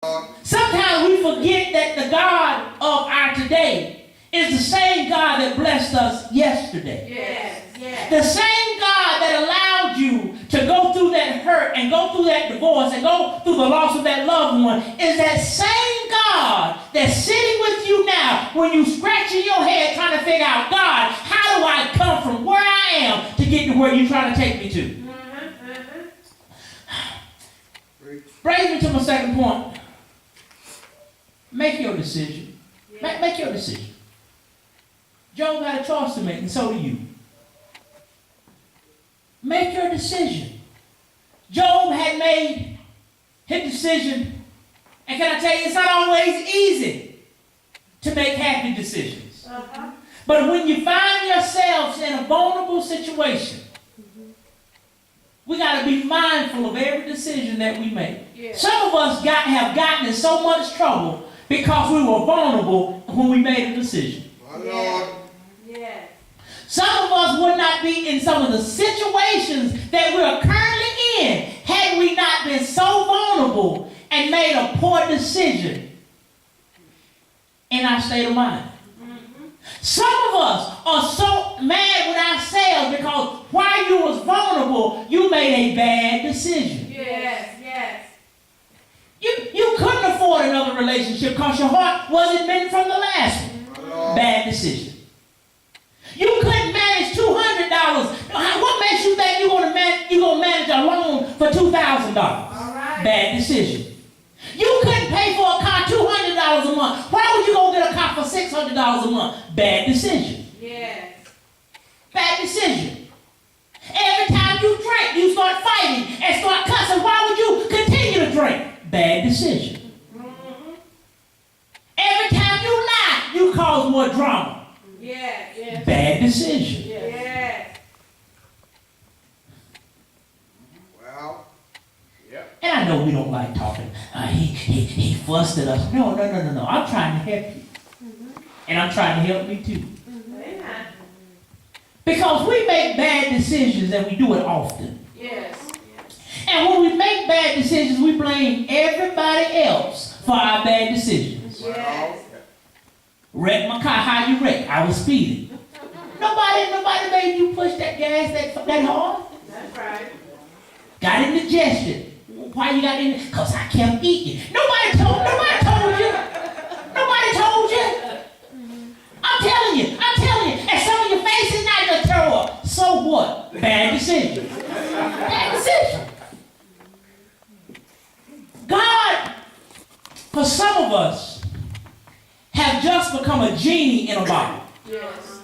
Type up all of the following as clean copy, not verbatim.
Sometimes we forget that the God of our today is the same God that blessed us yesterday. Yes, yes. The same God that allowed you to go through that hurt and go through that divorce and go through the loss of that loved one is that same God that's sitting with you now when you scratching your head trying to figure out, God, how do I come from where I am to get to where you're trying to take me to? Brings me to my second point. Make your decision. Make your decision. Job had a choice to make, and so do you. Make your decision. Job had made his decision, and can I tell you, it's not always easy to make happy decisions. But when you find yourselves in a vulnerable situation, we got to be mindful of every decision that we make. Yeah. Some of us have gotten in so much trouble because we were vulnerable when we made a decision. Yeah. Yeah. Some of us would not be in some of the situations that we are currently in had we not been so vulnerable and made a poor decision in our state of mind. Some of us are so mad with ourselves because while you was vulnerable, you made a bad decision. Yes, yes. You couldn't afford another relationship because your heart wasn't meant from the last one. Bad decision. You couldn't manage $200. What makes you think you're going to manage a loan for $2,000? Right. Bad decision. You couldn't pay for a car $200 a month. Why would you go get a car for $600 a month? Bad decision. Yes. Bad decision. Every time you drink, you start fighting and start cussing. Why would you continue to drink? Bad decision. Every time you lie, you cause more drama. Yes. Yes. Bad decision. Yes. Well, yeah. And I know we don't like talking. He fussed at us. No. I'm trying to help you. And I'm trying to help me too. Because we make bad decisions and we do it often. Yes. And when we make bad decisions, we blame everybody else for our bad decisions. Yes. Wreck my car. How you wreck? I was speeding. Nobody made you push that gas that hard. That's right. Got indigestion. Why you got indigestion? Because I kept eating. Nobody told you. Nobody told you. I'm telling you. And some of your faces not going to throw up. So what? Bad decision. Bad decision. God, for some of us, have just become a genie in a bottle. Yes.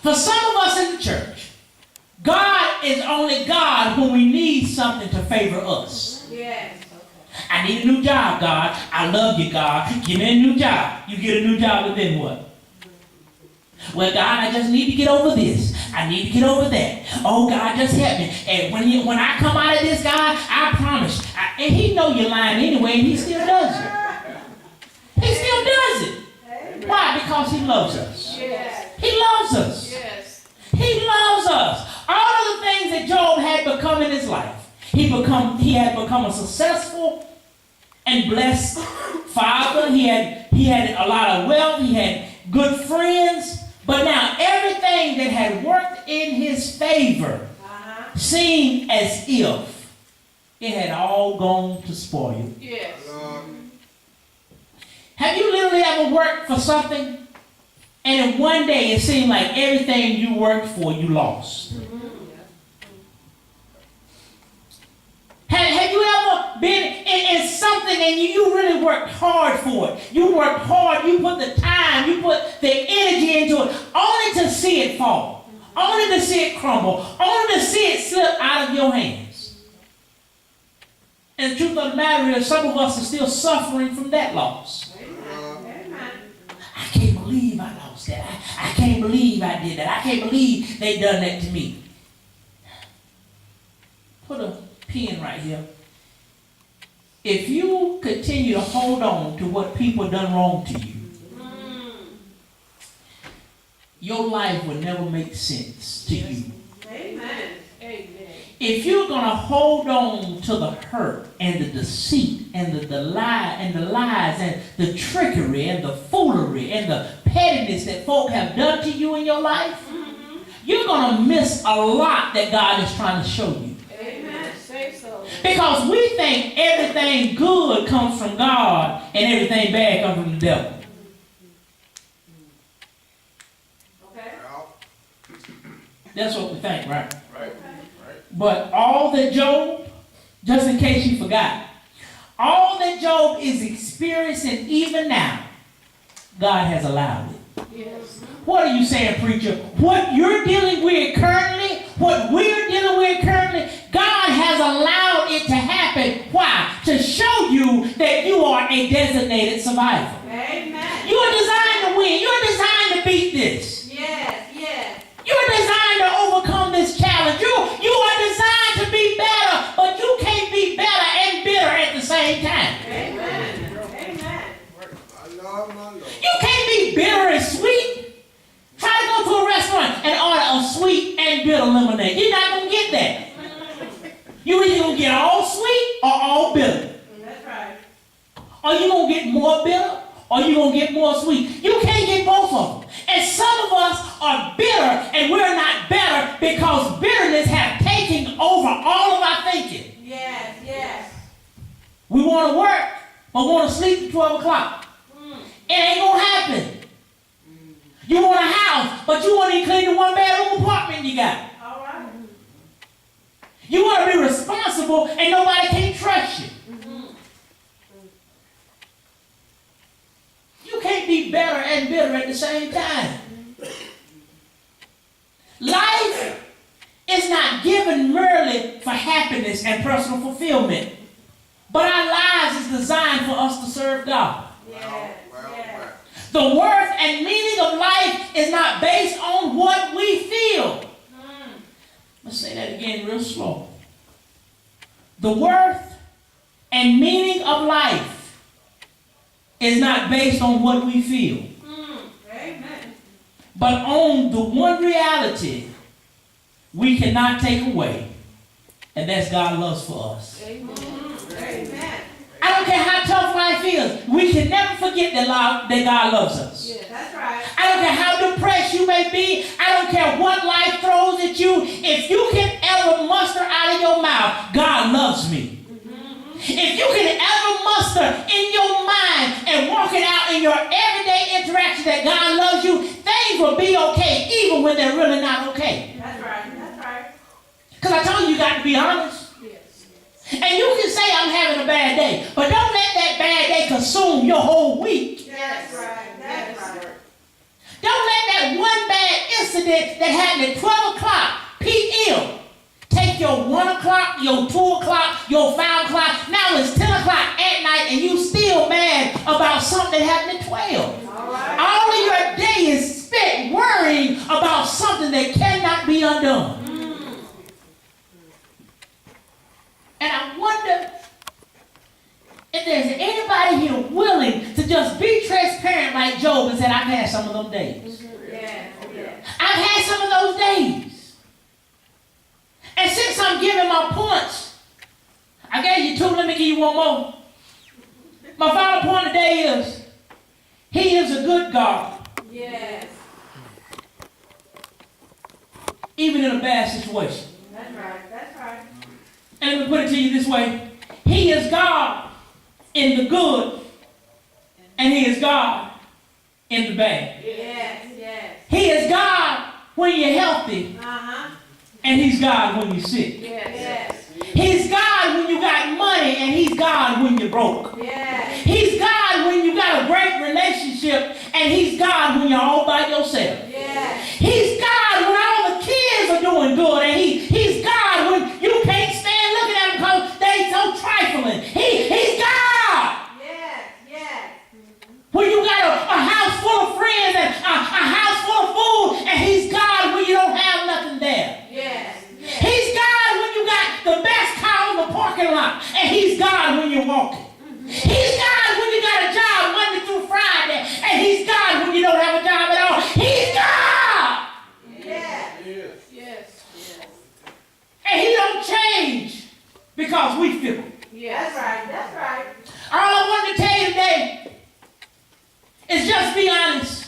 For some of us in the church, God is only God when we need something to favor us. Yes. I need a new job, God. I love you, God. Give me a new job. You get a new job, and then what? Well, God, I just need to get over this. I need to get over that. Oh, God, just help me. And when I come out of this, God, I promise. And he know you're lying anyway, and he still does it. He still does it. Why? Because he loves us. Yes. He loves us. Yes. He loves us. All of the things that Job had become in his life, he had become a successful and blessed father. He had a lot of wealth. He had good friends. But now everything that had worked in his favor seemed as if it had all gone to spoil. Yes. Have you literally ever worked for something and in one day it seemed like everything you worked for you lost? Have you ever been in something and you really worked hard for it? You worked hard, you put the time, you put the energy into it, only to see it fall, only to see it crumble, only to see it slip out of your hands. And the truth of the matter is, some of us are still suffering from that loss. I can't believe I lost that. I can't believe I did that. I can't believe they done that to me. Put a pin right here. If you continue to hold on to what people done wrong to you, your life will never make sense to you. Amen. Amen. if you're going to hold on to the hurt and the deceit and the lies and the trickery and the foolery and the pettiness that folk have done to you in your life, you're going to miss a lot that God is trying to show you. Amen. Say so. Because we think everything good comes from God and everything bad comes from the devil. Okay. Well, That's what we think, right? right. But all that Job, just in case you forgot, all that Job is experiencing even now, God has allowed it. Yes. What are you saying, preacher? What you're dealing with currently, what we're dealing with currently, God has allowed it to happen. Why? To show you that you are a designated survivor. Amen. You are designed to win. You are designed to beat this. Yes. Yes. You are designed to overcome this challenge. You are designed to be better, but you can't be better and bitter at the same time. Amen. Amen. My Lord, my Lord. You can't be bitter and sweet. Try to go to a restaurant and order a sweet and bitter lemonade. You're not going to get that. You're either going to get all sweet or all bitter. That's right. Or you're going to get more bitter or you're going to get more sweet. You can't get both of them. And some of us are bitter and we're not better because bitterness has taken over all of our thinking. Yes. Yes. We want to work but want to sleep at 12 o'clock. It ain't going to happen. You want a house, but you want to clean the one-bedroom apartment you got. All right. You want to be responsible and nobody can trust you. You can't be better and bitter at the same time. Life is not given merely for happiness and personal fulfillment, but our lives is designed for us to serve God. Yes. Yes. The worth and meaning of life is not based on what we feel. Let's say that again real slow. The worth and meaning of life is not based on what we feel, Amen. but on the one reality we cannot take away, and that's God loves for us. Amen. Amen. I don't care how tough life is, we can never forget that God loves us. Yes. That's right. I don't care how depressed you may be. I don't care what life throws at you. If you can ever muster out of your mouth, God loves me. If you can ever muster in your mind and walk it out in your everyday interaction that God loves you, things will be okay even when they're really not okay. That's right. That's right. Because I told you, you got to be honest. Yes. And you can say I'm having a bad day, but don't let that bad day consume your whole week. That's right. That's right. Don't let that one bad incident that happened at 12 o'clock p.m. take your 1 o'clock, your 2 o'clock, your 5 o'clock. Now it's 10 o'clock at night and you still mad about something that happened at 12. All right. All of your day is spent worrying about something that cannot be undone. And I wonder if there's anybody here willing to just be transparent like Job and said, I've had some of those days. Yes. Yes. I've had some of those days. And since I'm giving my points, I gave you two, let me give you one more. My final point today is, He is a good God, Yes. even in a bad situation. That's right. That's right. And let me put it to you this way. He is God in the good, and He is God in the bad. Yes. Yes. He is God when you're healthy, Uh-huh. and He's God when you're sick. Yes. Yes. He's God when you got money, and He's God when you're broke. Yes. He's God when you got a great relationship, and He's God when you're all by yourself. Yes. He's God when all the kids are doing good, and He's God when you can't stand looking at them because they so trifling. He's God Yes. Yes. when you got a house full of friends and a house full of food, and He's God when you don't have nothing there. Yes. Yes. He's God when you got the best car in the parking lot, and He's God when you're walking. He's God when you got a job Monday through Friday, and He's God when you don't have a job at all. He's God just be honest.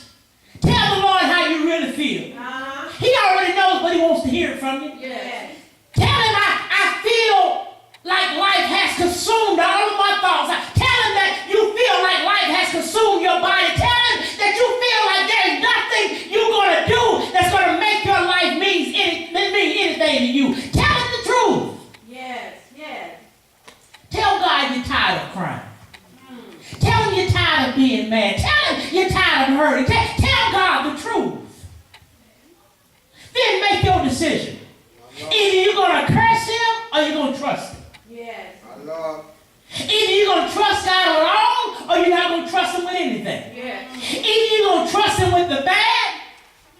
Tell the Lord how you really feel. Uh-huh. He already knows, but he wants to hear it from you. Yes. Tell him I feel like life has consumed all of my thoughts. Tell him that you feel like life has consumed your body. Tell him that you feel like there's nothing you're going to do that's going to make your life mean anything to you. Tell him the truth. Yes. Yes. Tell God you're tired of crying. Tell him you're tired of being mad. Tell him you're tired of hurting. Tell God the truth. Then make your decision. Either you're going to curse him or you're going to trust him. Yes. My Lord. Either you're going to trust God at all or you're not going to trust him with anything. Yes. Either you're going to trust him with the bad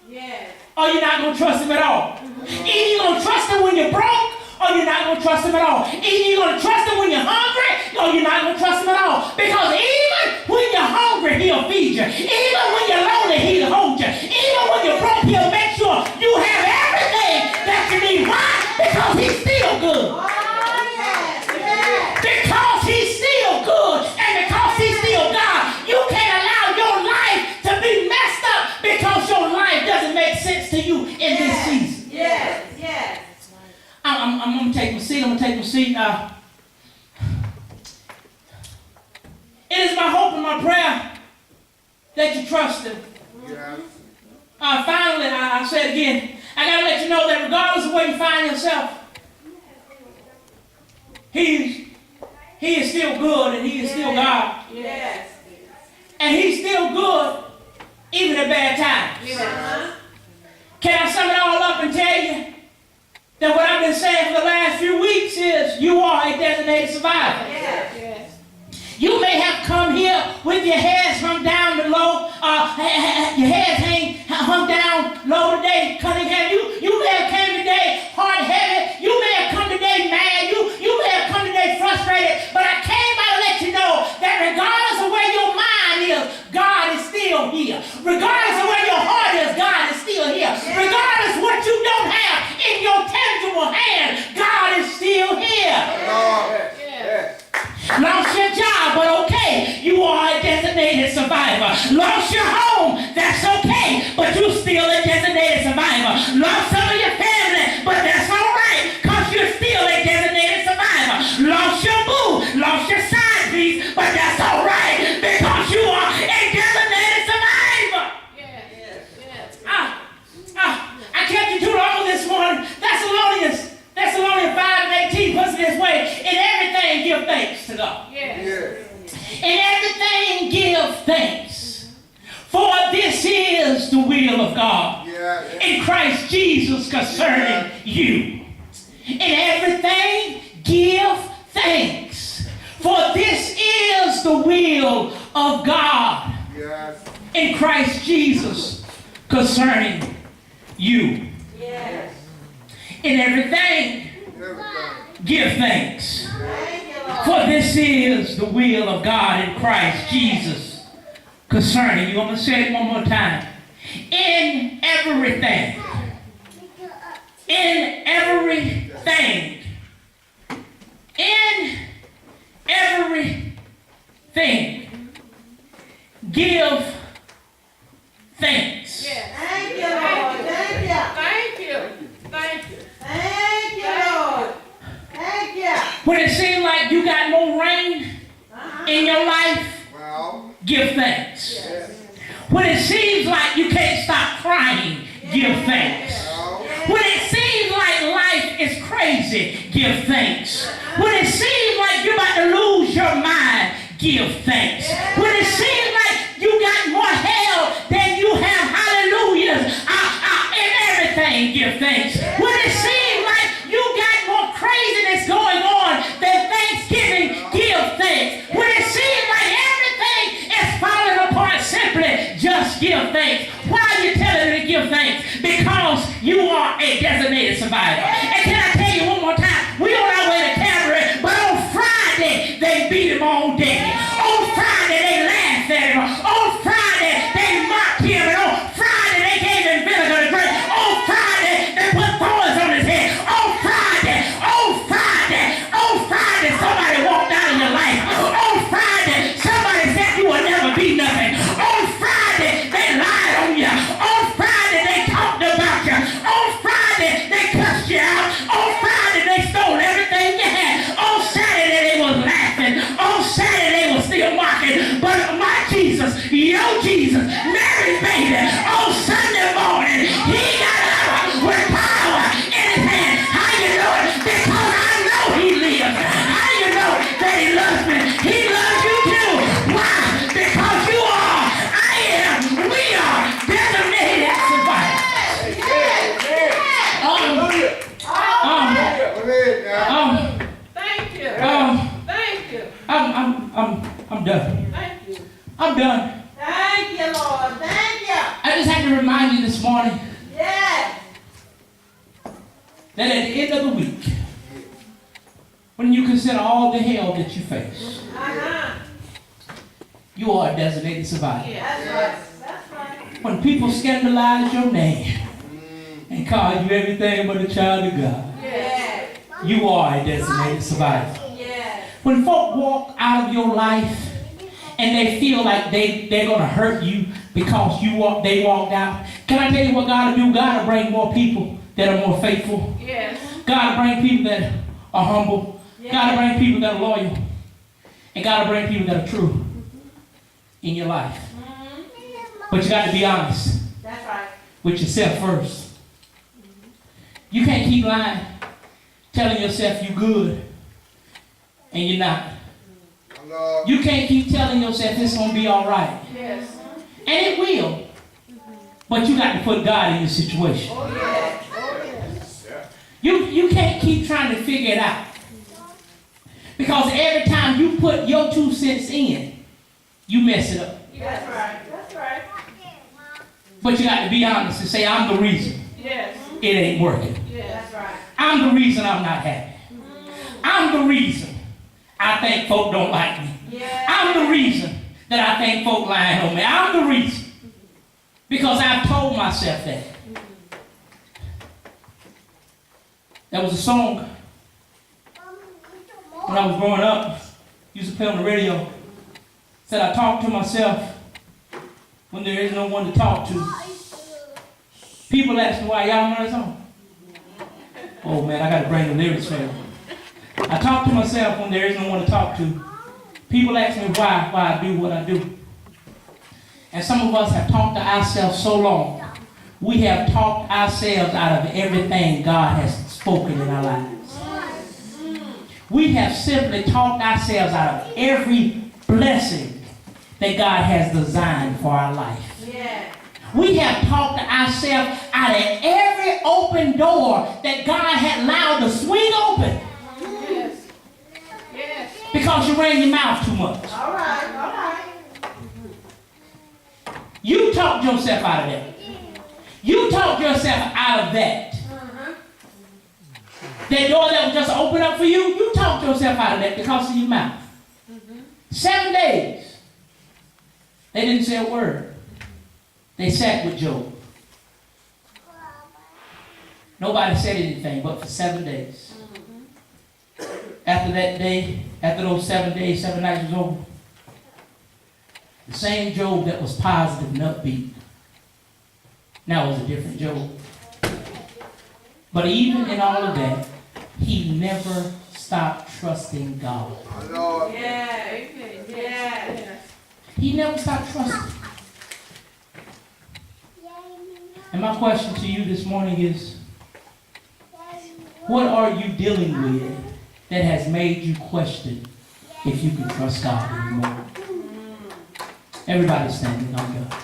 Yes. or you're not going to trust him at all. Either you're going to trust him when you're broke or you're not going to trust him at all. Either you're going to trust him when you're hungry or you're not going to trust him at all. Because even when you're hungry, he'll feed you. Even when you're lonely, he'll hold you. Even when you're broke, he'll make sure you have everything that you need. Why? Because he's still good. Oh, yes. Yes. Because he's still good and because he's still God. You can't allow your life to be messed up because your life doesn't make sense to you in this season. Yes. Yes. I'm going to take my seat. It is my hope and my prayer that you trust him. Yes. Finally, I say it again. I got to let you know that regardless of where you find yourself, he is still good and he is still God. Yes. And he's still good even at bad times. Uh-huh. Can I sum it all up and tell you that what I've been saying for the last few weeks is you are a designated survivor. Yes. Yes. You may have come here with your heads hung down to low, your heads hung down low today, Cunningham. You may have came today hard headed. You may have come today mad. You may have come today frustrated. But I came out to let you know that regardless of where your mind is, God is still here. Regardless of where your heart is, God is still here. Regardless of what you don't have in your tangible hand, God is still here. Lord. Yes. Lost your job, but okay, you are a designated survivor. Lost your home, that's okay, but you still a designated survivor. Lost some of your family, but that's all right, because you're still a designated survivor. Lost your boo, lost your side piece, but that's all right, because you are a designated survivor. Yes. Yes. I kept you too long this morning. Thessalonians 5:18 puts it this way: in everything give thanks to God. Yes. Yes. In everything give thanks, for this is the will of God Yes. in Christ Jesus concerning you. In everything give thanks, for this is the will of God Yes. in Christ Jesus concerning you. Yes. In everything Everything. give thanks, Thank you, Lord. for this is the will of God in Christ Jesus concerning you. I'm going to say it one more time. In everything. In everything. In everything. Give thanks. Yes. Thank you, Lord. Thank you. Thank you. Thank you. Thank you, Lord. Thank you. When it seems like you got no rain in your life, Well. give thanks. Yes. When it seems like you can't stop crying, give thanks. Well. When it seems like life is crazy, give thanks. When it seems like you're about to lose your mind, give thanks. When it seems like you got more hell than you have hallelujahs in everything, give thanks. When it seems like you got more craziness going on than Thanksgiving, give thanks. When it seems like everything is falling apart, simply just give thanks. Why are you telling me to give thanks? Because you are a designated survivor. And can I tell you one more time? We on our way to Calvary, but on Friday, they beat him all day. On Friday, they laughed at him. On Friday, they mocked him. And on Friday, they gave him vinegar to drink. On Friday, they put thorns on his head. On Friday, somebody walked out of your life. On Friday, somebody said you will never be nothing. On Friday, I'm done. Thank you. I'm done. Thank you, Lord. Thank you. I just had to remind you this morning Yes. that at the end of the week, when you consider all the hell that you face, Uh-huh. you are a designated survivor. That's right. That's right. When people scandalize your name and call you everything but a child of God, Yes. you are a designated survivor. Yes. When folk walk out of your life and they feel like they're going to hurt you because they walked out, can I tell you what God will do? God will bring more people that are more faithful. Yes. God will bring people that are humble. God will bring people that are loyal. And God will bring people that are true in your life. But you got to be honest That's right. with yourself first. You can't keep lying, telling yourself you're good, and you're not. Lord. You can't keep telling yourself it's going to be all right. Yes. And it will. But you got to put God in your situation. Oh, yes. Oh, yes. You can't keep trying to figure it out. Because every time you put your 2 cents in, you mess it up. That's right. That's right. But you got to be honest and say, I'm the reason Yes. it ain't working. Yes. That's right. I'm the reason I'm not happy. I'm the reason I think folk don't like me. Yes. I'm the reason that I think folk lying on me. I'm the reason. Because I've told myself that. There was a song when I was growing up, used to play on the radio. Said I talk to myself when there is no one to talk to. People ask me why. Y'all know that song? Oh man, I got to bring the lyrics for you. I talk to myself when there is no one to talk to. People ask me why I do what I do. And some of us have talked to ourselves so long. We have talked ourselves out of everything God has spoken in our lives. We have simply talked ourselves out of every blessing that God has designed for our life. Yes. We have talked to ourselves out of every open door that God had allowed to swing open. Yes. Yes. Because you ran your mouth too much. All right. All right. You talked yourself out of that. You talked yourself out of that. That door that was just opened up for you, you talked yourself out of that because of your mouth. 7 days. They didn't say a word. They sat with Job. Nobody said anything but for 7 days. After that day, after those 7 days, 7 nights was over, the same Job that was positive and upbeat now was a different Job. But even in all of that, he never stopped trusting God. Lord. Yeah. Amen. Yeah. He never stopped trusting. And my question to you this morning is, what are you dealing with that has made you question if you can trust God anymore? Everybody standing on God.